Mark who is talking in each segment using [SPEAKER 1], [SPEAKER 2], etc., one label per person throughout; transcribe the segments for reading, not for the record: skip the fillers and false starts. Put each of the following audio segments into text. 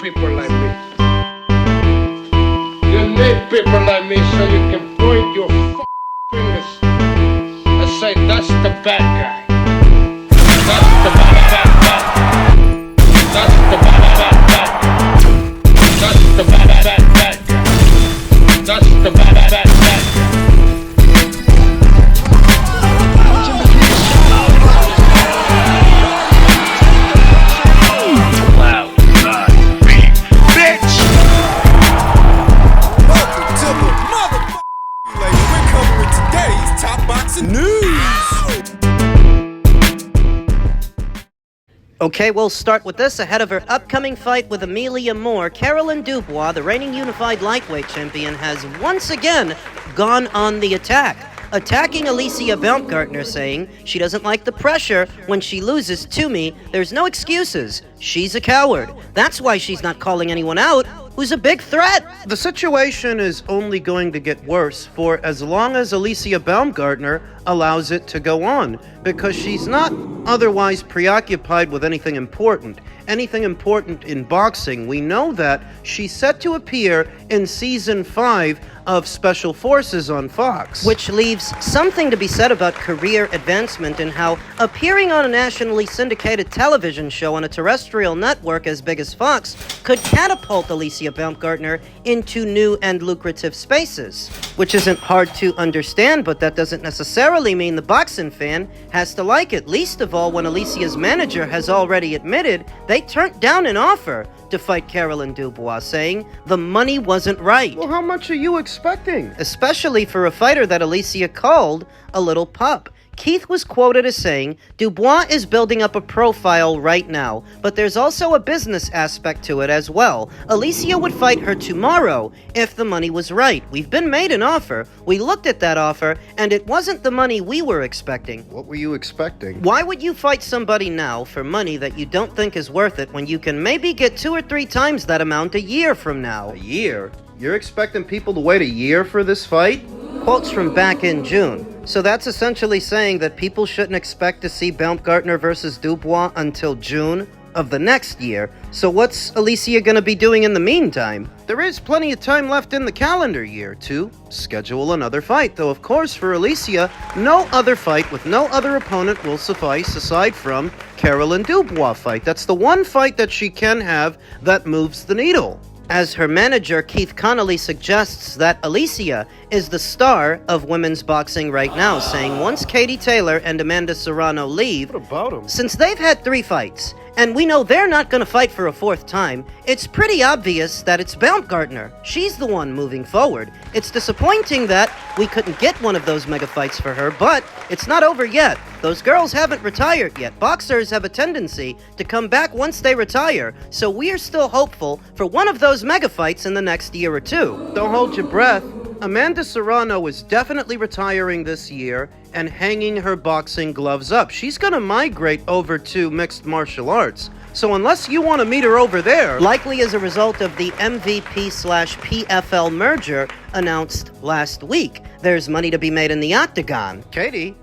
[SPEAKER 1] people like me. You need people like me so you can point your fingers and say, that's the bad guy. That's the bad guy. That's the bad guy. That's the bad guy. That's the bad guy.
[SPEAKER 2] Okay, we'll start with this. Ahead of her upcoming fight with Amelia Moore, Carolyn Dubois, the reigning unified lightweight champion, has once again gone on the attack, attacking Alicia Baumgardner, saying she doesn't like the pressure when she loses to me. There's no excuses. She's a coward. That's why she's not calling anyone out who's a big threat. The situation is only going to get worse for as long as Alicia Baumgardner allows it to go on, because she's not otherwise preoccupied with anything important in boxing. We know that she's set to appear in Season 5 of Special Forces on Fox, which leaves something to be said about career advancement and how appearing on a nationally syndicated television show on a terrestrial network as big as Fox could catapult Alicia Baumgardner into new and lucrative spaces, which isn't hard to understand, but that doesn't necessarily mean the boxing fan has to like it, least of all when Alicia's manager has already admitted they turned down an offer to fight Carolyn Dubois, saying the money wasn't right. Well, how much are you expecting? Especially for a fighter that Alicia called a little pup. Keith was quoted as saying, Dubois is building up a profile right now, but there's also a business aspect to it as well. Alicia would fight her tomorrow if the money was right. We've been made an offer. We looked at that offer, and it wasn't the money we were expecting.
[SPEAKER 3] What were you expecting?
[SPEAKER 2] Why would you fight somebody now for money that you don't think is worth it when you can maybe get 2 or 3 times that amount a year from now?
[SPEAKER 3] A year? You're expecting people to wait a year for this fight?
[SPEAKER 2] Quotes from back in June. So that's essentially saying that people shouldn't expect to see Baumgardner versus Dubois until June of the next year. So what's Alicia gonna be doing in the meantime? There is plenty of time left in the calendar year to schedule another fight, though of course for Alicia, no other fight with no other opponent will suffice aside from Carolyn Dubois fight. That's the one fight that she can have that moves the needle. As her manager, Keith Connolly, suggests that Alicia is the star of women's boxing right now, saying once Katie Taylor and Amanda Serrano leave,
[SPEAKER 3] What about them?
[SPEAKER 2] since they've had 3 fights, and we know they're not going to fight for a 4th time, it's pretty obvious that it's Baumgardner. She's the one moving forward. It's disappointing that we couldn't get one of those mega fights for her, but it's not over yet. Those girls haven't retired yet. Boxers have a tendency to come back once they retire, so we're still hopeful for one of those mega fights in the next year or 2. Don't hold your breath. Amanda Serrano is definitely retiring this year and hanging her boxing gloves up. She's gonna migrate over to mixed martial arts. So unless you want to meet her over there, likely as a result of the MVP/PFL merger announced last week, there's money to be made in the octagon. Katie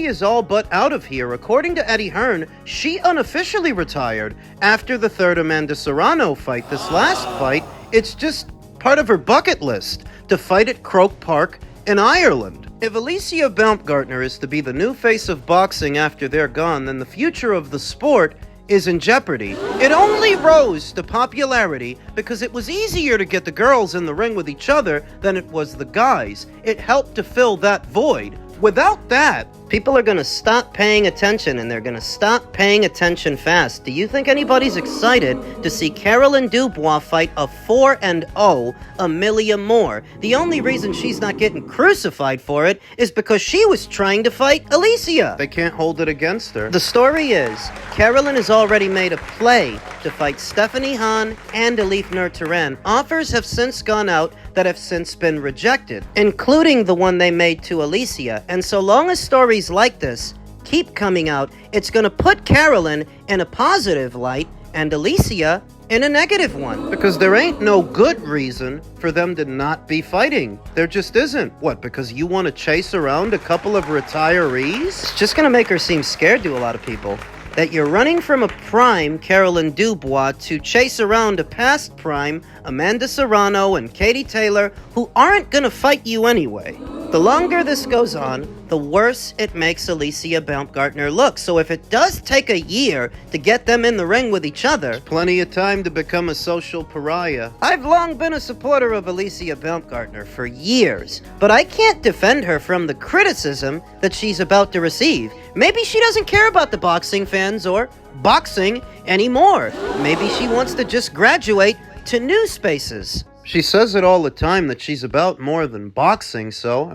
[SPEAKER 2] is all but out of here. According to Eddie Hearn, she unofficially retired after the 3rd Amanda Serrano fight. This last fight, it's just part of her bucket list to fight at Croke Park in Ireland. If Alicia Baumgardner is to be the new face of boxing after they're gone, then the future of the sport is in jeopardy. It only rose to popularity because it was easier to get the girls in the ring with each other than it was the guys. It helped to fill that void. Without that, people are going to stop paying attention, and they're going to stop paying attention fast. Do you think anybody's excited to see Carolyn Dubois fight a 4-0 Amelia Moore? The only reason she's not getting crucified for it is because she was trying to fight Alicia.
[SPEAKER 3] They can't hold it against her.
[SPEAKER 2] The story is, Carolyn has already made a play to fight Stephanie Hahn and Elif Nur-Turan. Offers have since gone out that have since been rejected, including the one they made to Alicia. And so long as stories like this keep coming out, it's going to put Carolyn in a positive light and Alicia in a negative one. Because there ain't no good reason for them to not be fighting. There just isn't. What, because you want to chase around a couple of retirees? It's just going to make her seem scared to a lot of people. that you're running from a prime Carolyn Dubois to chase around a past prime Amanda Serrano and Katie Taylor who aren't gonna fight you anyway. The longer this goes on, the worse it makes Alicia Baumgardner look. So if it does take a year to get them in the ring with each other,
[SPEAKER 3] Plenty of time to become a social pariah.
[SPEAKER 2] I've long been a supporter of Alicia Baumgardner for years, but I can't defend her from the criticism that she's about to receive. Maybe she doesn't care about the boxing fans or boxing anymore. Maybe she wants to just graduate to new spaces.
[SPEAKER 3] She says it all the time that she's about more than boxing, so,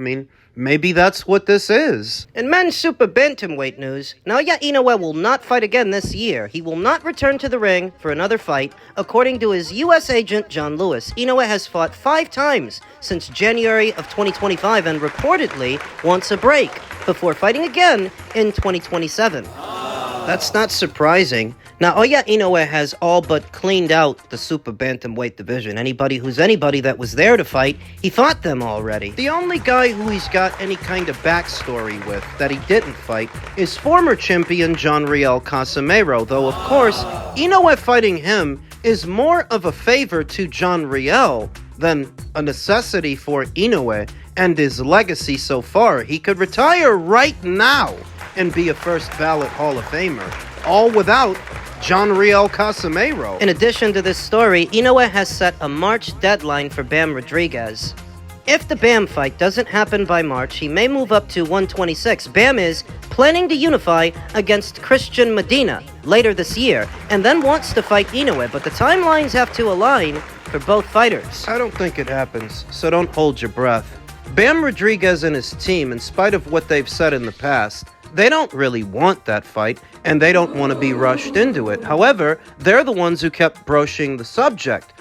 [SPEAKER 3] maybe that's what this is.
[SPEAKER 2] In men's super bantamweight news, Naoya Inoue will not fight again this year. He will not return to the ring for another fight. According to his U.S. agent, John Lewis, Inoue has fought 5 times since January of 2025 and reportedly wants a break before fighting again in 2027. That's not surprising. Naoya Inoue has all but cleaned out the super bantamweight division. Anybody that was there to fight, he fought them already. The only guy who he's got any kind of backstory with that he didn't fight is former champion John Riel Casimero, though of course, Inoue fighting him is more of a favor to John Riel than a necessity for Inoue and his legacy so far. He could retire right now and be a first ballot Hall of Famer, all without John Riel Casimero. In addition to this story, Inoue has set a March deadline for Bam Rodriguez. If the Bam fight doesn't happen by March, he may move up to 126. Bam is planning to unify against Christian Medina later this year, and then wants to fight Inoue, but the timelines have to align for both fighters.
[SPEAKER 3] I don't think it happens, so don't hold your breath. Bam Rodriguez and his team, in spite of what they've said in the past, they don't really want that fight, and they don't want to be rushed into it. However, they're the ones who kept broaching the subject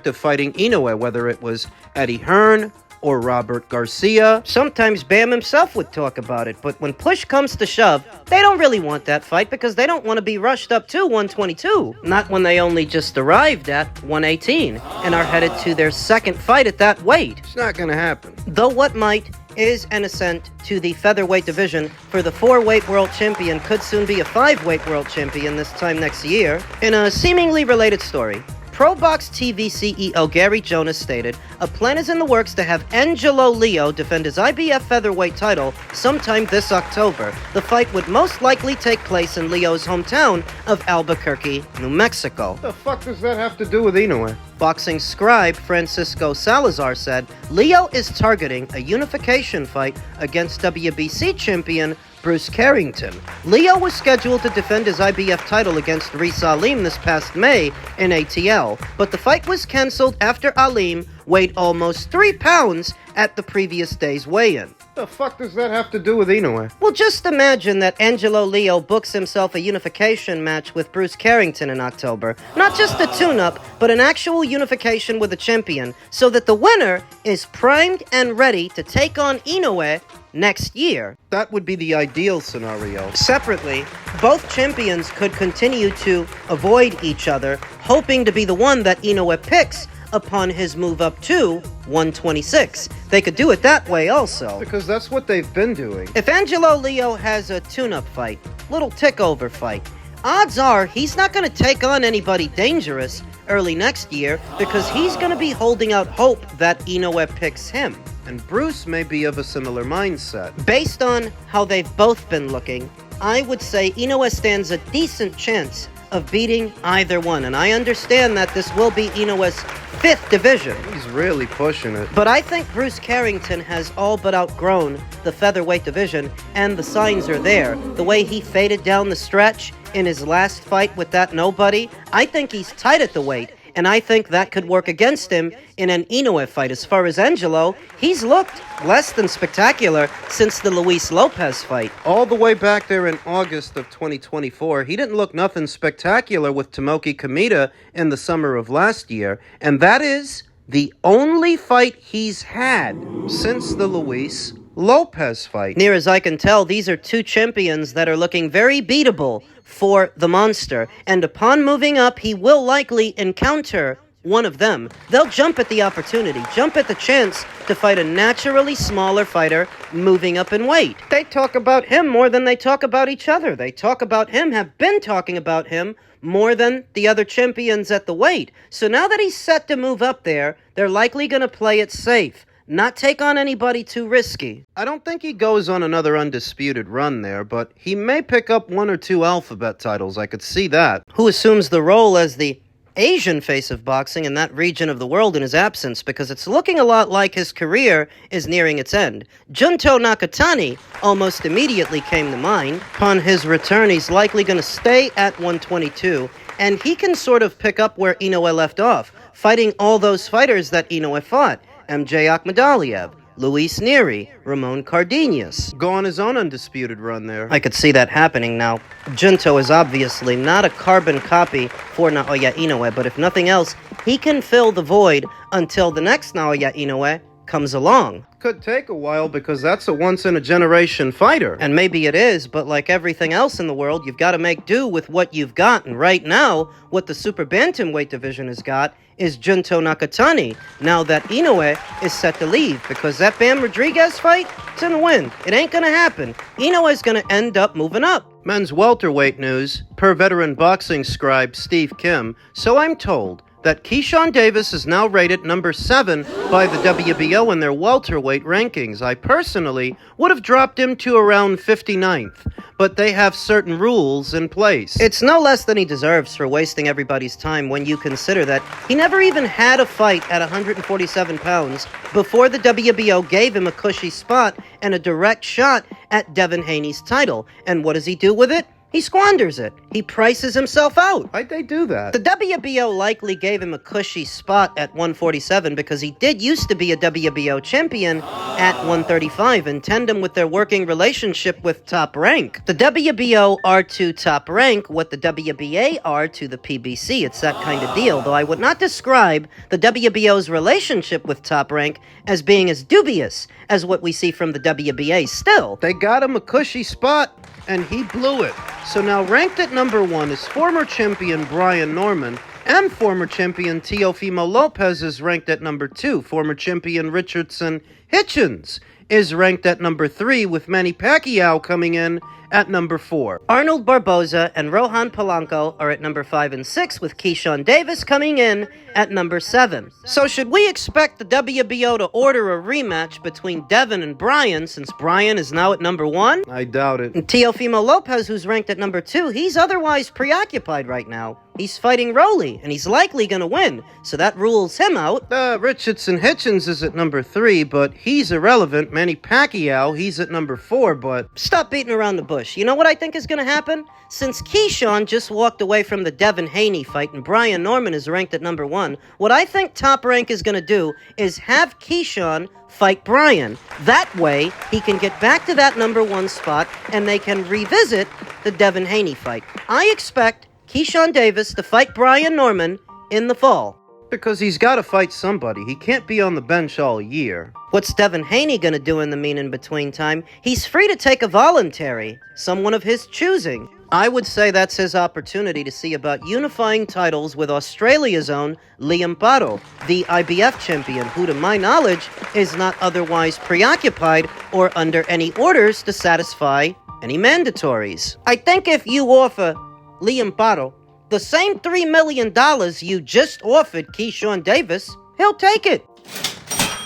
[SPEAKER 3] of fighting Inoue, whether it was Eddie Hearn or Robert Garcia.
[SPEAKER 2] Sometimes Bam himself would talk about it, but when push comes to shove, they don't really want that fight because they don't want to be rushed up to 122. Not when they only just arrived at 118 and are headed to their second fight at that weight.
[SPEAKER 3] It's not gonna happen.
[SPEAKER 2] Though what might is an ascent to the featherweight division for the 4-weight world champion could soon be a 5-weight world champion this time next year. In a seemingly related story, ProBox TV CEO Gary Jonas stated, a plan is in the works to have Angelo Leo defend his IBF featherweight title sometime this October. The fight would most likely take place in Leo's hometown of Albuquerque, New Mexico.
[SPEAKER 3] What the fuck does that have to do with Inoue?
[SPEAKER 2] Boxing scribe Francisco Salazar said, Leo is targeting a unification fight against WBC champion Bruce Carrington. Leo was scheduled to defend his IBF title against Reese Alim this past May in ATL, but the fight was cancelled after Alim weighed almost 3 pounds at the previous day's weigh-in.
[SPEAKER 3] The fuck does that have to do with Inoue?
[SPEAKER 2] Well, just imagine that Angelo Leo books himself a unification match with Bruce Carrington in October. Not just a tune-up, but an actual unification with a champion, so that the winner is primed and ready to take on Inoue next year.
[SPEAKER 3] That would be the ideal scenario.
[SPEAKER 2] Separately, both champions could continue to avoid each other, hoping to be the one that Inoue picks upon his move up to 126. They could do it that way also.
[SPEAKER 3] Because that's what they've been doing.
[SPEAKER 2] If Angelo Leo has a tune-up fight, little tick-over fight, odds are he's not going to take on anybody dangerous early next year because he's going to be holding out hope that Inoue picks him.
[SPEAKER 3] And Bruce may be of a similar mindset.
[SPEAKER 2] Based on how they've both been looking, I would say Inoue stands a decent chance of beating either one. And I understand that this will be Inoue's 5th division.
[SPEAKER 3] He's really pushing it.
[SPEAKER 2] But I think Bruce Carrington has all but outgrown the featherweight division, and the signs are there. The way he faded down the stretch in his last fight with that nobody, I think he's tight at the weight. And I think that could work against him in an Inoue fight. As far as Angelo, he's looked less than spectacular since the Luis Lopez fight.
[SPEAKER 3] All the way back there in August of 2024, he didn't look nothing spectacular with Tomoki Kamita in the summer of last year. And that is the only fight he's had since the Luis Lopez fight.
[SPEAKER 2] Near as I can tell, these are two champions that are looking very beatable for the monster, and upon moving up, he will likely encounter one of them, they'll jump at the opportunity, jump at the chance to fight a naturally smaller fighter moving up in weight. They talk about him more than they talk about each other. They talk about him, have been talking about him more than the other champions at the weight. So now that he's set to move up there, they're likely going to play it safe. Not take on anybody too risky.
[SPEAKER 3] I don't think he goes on another undisputed run there, but he may pick up 1 or 2 alphabet titles. I could see that.
[SPEAKER 2] Who assumes the role as the Asian face of boxing in that region of the world in his absence, because it's looking a lot like his career is nearing its end. Junto Nakatani almost immediately came to mind. Upon his return, he's likely going to stay at 122, and he can sort of pick up where Inoue left off, fighting all those fighters that Inoue fought. MJ Akhmadaliev, Luis Neri, Ramon Cardenas.
[SPEAKER 3] Go on his own undisputed run there.
[SPEAKER 2] I could see that happening now. Junto is obviously not a carbon copy for Naoya Inoue, but if nothing else, he can fill the void until the next Naoya Inoue comes along.
[SPEAKER 3] Could take a while because that's a once-in-a-generation fighter.
[SPEAKER 2] And maybe it is, but like everything else in the world, you've got to make do with what you've got. And right now, what the super bantamweight division has got is Junto Nakatani, now that Inoue is set to leave, because that Bam Rodriguez fight, it's in the wind. It ain't gonna happen. Inoue is gonna end up moving up.
[SPEAKER 3] Men's welterweight news, per veteran boxing scribe Steve Kim, so I'm told that Keyshawn Davis is now rated number 7 by the WBO in their welterweight rankings. I personally would have dropped him to around 59th, but they have certain rules in place.
[SPEAKER 2] It's no less than he deserves for wasting everybody's time when you consider that he never even had a fight at 147 pounds before the WBO gave him a cushy spot and a direct shot at Devin Haney's title. And what does he do with it? He squanders it. He prices himself out.
[SPEAKER 3] Why'd they do that?
[SPEAKER 2] The WBO likely gave him a cushy spot at 147 because he did used to be a WBO champion at 135 in tandem with their working relationship with Top Rank. The WBO are to Top Rank what the WBA are to the PBC. It's that kind of deal, though I would not describe the WBO's relationship with Top Rank as being as dubious as what we see from the WBA still.
[SPEAKER 3] They got him a cushy spot, and he blew it. So now ranked at number 1 is former champion Brian Norman, and former champion Teofimo Lopez is ranked at number 2. Former champion Richardson Hitchens is ranked at number 3, with Manny Pacquiao coming in at number 4.
[SPEAKER 2] Arnold Barboza and Rohan Polanco are at number 5 and 6, with Keyshawn Davis coming in at number 7. So should we expect the WBO to order a rematch between Devin and Brian, since Brian is now at number 1?
[SPEAKER 3] I doubt it.
[SPEAKER 2] And Teofimo Lopez, who's ranked at number 2, he's otherwise preoccupied right now. He's fighting Rolly, and he's likely gonna win, so that rules him out.
[SPEAKER 3] Richardson Hitchens is at number 3, but he's irrelevant. Manny Pacquiao, he's at number 4, but...
[SPEAKER 2] Stop beating around the bush. You know what I think is gonna happen? Since Keyshawn just walked away from the Devin Haney fight and Brian Norman is ranked at number 1, what I think Top Rank is gonna do is have Keyshawn fight Brian. That way, he can get back to that number 1 spot, and they can revisit the Devin Haney fight. I expect Keyshawn Davis to fight Brian Norman in the fall.
[SPEAKER 3] Because he's got to fight somebody. He can't be on the bench all year.
[SPEAKER 2] What's Devin Haney gonna do in the in-between time? He's free to take a voluntary, someone of his choosing. I would say that's his opportunity to see about unifying titles with Australia's own Liam Paro, the IBF champion, who to my knowledge is not otherwise preoccupied or under any orders to satisfy any mandatories. I think if you offer Liam Paro the same $3 million you just offered Keyshawn Davis, he'll take it.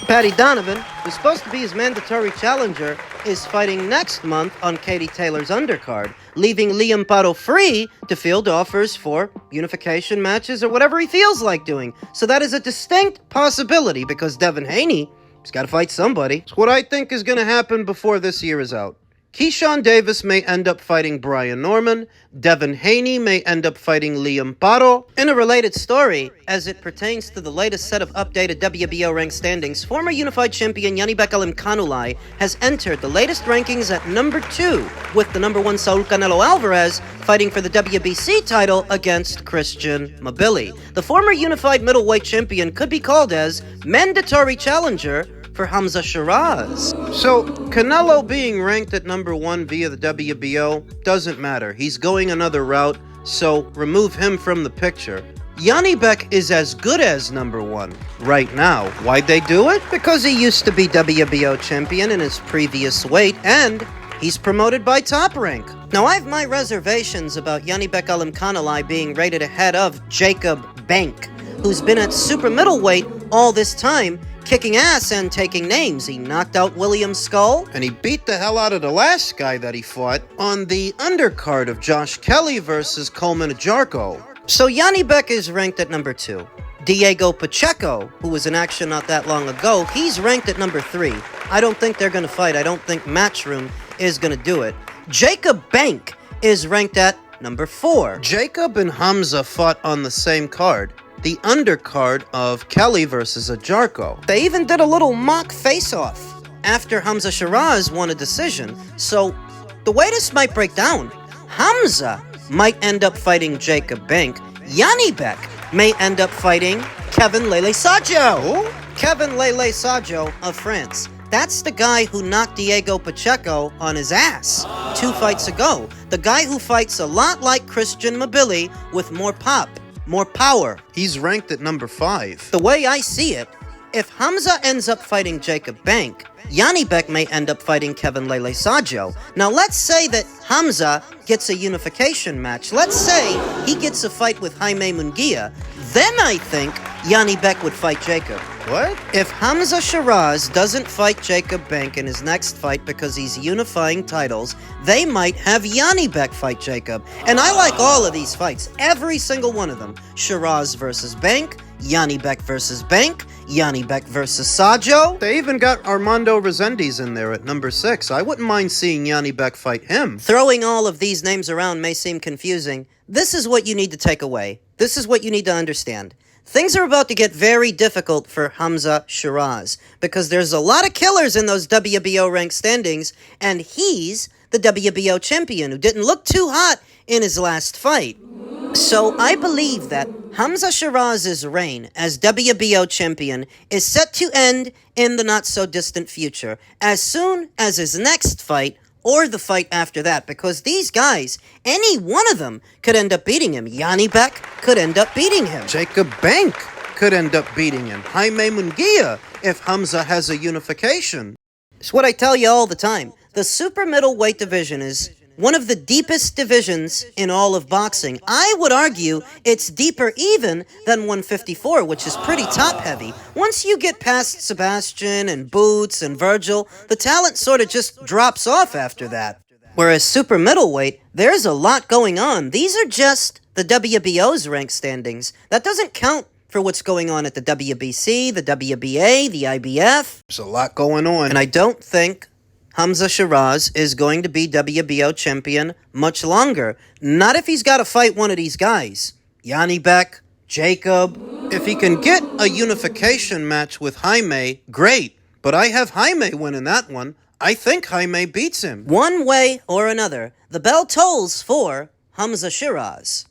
[SPEAKER 2] Patty Donovan, who's supposed to be his mandatory challenger, is fighting next month on Katie Taylor's undercard, leaving Liam Paro free to field offers for unification matches or whatever he feels like doing. So that is a distinct possibility, because Devin Haney has got to fight somebody.
[SPEAKER 3] It's what I think is going to happen before this year is out. Keyshawn Davis may end up fighting Brian Norman. Devin Haney may end up fighting Liam Paro.
[SPEAKER 2] In a related story, as it pertains to the latest set of updated WBO rank standings, former unified champion Yanni Bekalim Kanulai has entered the latest rankings at number 2, with the number 1 Saul Canelo Alvarez fighting for the WBC title against Christian Mabili. The former unified middleweight champion could be called as mandatory challenger for Hamza Shiraz.
[SPEAKER 3] So, Canelo being ranked at number 1 via the WBO doesn't matter. He's going another route, so remove him from the picture. Yanni Beck is as good as number 1 right now. Why'd they do it?
[SPEAKER 2] Because he used to be WBO champion in his previous weight, and he's promoted by Top Rank. Now, I have my reservations about Yanibek Alimkhanalai being rated ahead of Jacob Bank, who's been at super middleweight all this time, kicking ass and taking names. He knocked out William Skull,
[SPEAKER 3] And he beat the hell out of the last guy that he fought on the undercard of Josh Kelly versus Coleman Ajarko.
[SPEAKER 2] so Yanni Beck is ranked at number 2. Diego Pacheco, who was in action not that long ago, he's ranked at number 3. I don't think they're going to fight. I don't think Matchroom is going to do it. Jacob Bank is ranked at number 4.
[SPEAKER 3] Jacob and Hamza fought on the same card, the undercard of Kelly versus Ajarko.
[SPEAKER 2] They even did a little mock face-off after Hamza Shiraz won a decision. So, the way this might break down, Hamza might end up fighting Jacob Bank. Yanni Beck may end up fighting Kevin Lele Sajo. Kevin Lele Sajo of France. That's the guy who knocked Diego Pacheco on his ass 2 fights ago. The guy who fights a lot like Christian Mabili with more pop, more power.
[SPEAKER 3] He's ranked at number 5.
[SPEAKER 2] The way I see it, if Hamza ends up fighting Jacob Bank, Yanni Beck may end up fighting Kevin Lele Sajo. Now, let's say that Hamza gets a unification match. Let's say he gets a fight with Jaime Munguia. Then I think Yanni Beck would fight Jacob.
[SPEAKER 3] What?
[SPEAKER 2] If Hamza Shiraz doesn't fight Jacob Bank in his next fight because he's unifying titles, they might have Yanni Beck fight Jacob. And I like all of these fights, every single one of them. Shiraz versus Bank, Yanni Beck versus Bank, Yanni Beck versus Sajo.
[SPEAKER 3] They even got Armando Resendiz in there at number 6. I wouldn't mind seeing Yanni Beck fight him.
[SPEAKER 2] Throwing all of these names around may seem confusing. This is what you need to take away. This is what you need to understand. Things are about to get very difficult for Hamza Shiraz because there's a lot of killers in those WBO ranked standings, and he's the WBO champion who didn't look too hot in his last fight. So I believe that Hamza Shiraz's reign as WBO champion is set to end in the not-so-distant future, as soon as his next fight or the fight after that, because these guys, any one of them could end up beating him. Yanni Beck could end up beating him.
[SPEAKER 3] Jacob Bank could end up beating him. Jaime Munguia if Hamza has a unification.
[SPEAKER 2] It's what I tell you all the time. The super middleweight division is one of the deepest divisions in all of boxing. I would argue it's deeper even than 154, which is pretty top-heavy. Once you get past Sebastian and Boots and Virgil, the talent sort of just drops off after that. Whereas super middleweight, there's a lot going on. These are just the WBO's rank standings. That doesn't count for what's going on at the WBC, the WBA, the IBF.
[SPEAKER 3] There's a lot going on.
[SPEAKER 2] And I don't think Hamza Shiraz is going to be WBO champion much longer. Not if he's got to fight one of these guys. Yanni Beck, Jacob.
[SPEAKER 3] If he can get a unification match with Jaime, great. But I have Jaime winning that one. I think Jaime beats him.
[SPEAKER 2] One way or another, the bell tolls for Hamza Shiraz.